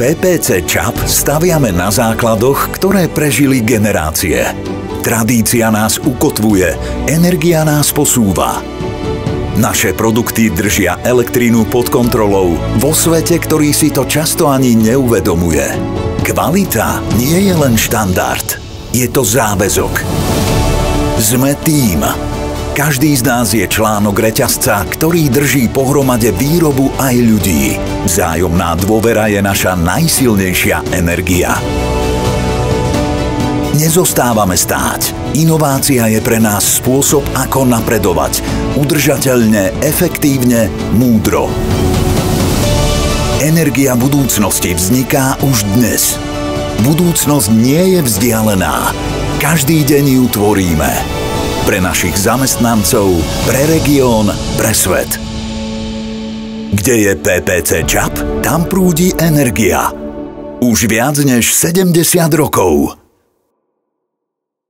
PPC ČAP staviame na základoch, ktoré prežili generácie. Tradícia nás ukotvuje, energia nás posúva. Naše produkty držia elektrínu pod kontrolou vo svete, ktorý si to často ani neuvedomuje. Kvalita nie je len štandard, je to záväzok. Sme tím. Každý z nás je článok reťazca, ktorý drží pohromade výrobu aj ľudí. Vzájomná dôvera je naša najsilnejšia energia. Nezostávame stáť. Inovácia je pre nás spôsob, ako napredovať. Udržateľne, efektívne, múdro. Energia budúcnosti vzniká už dnes. Budúcnosť nie je vzdialená. Každý deň ju tvoríme. Pre našich zamestnancov, pre región, pre svet. Kde je PPC ČAP, tam prúdi energia. Už viac než 70 rokov.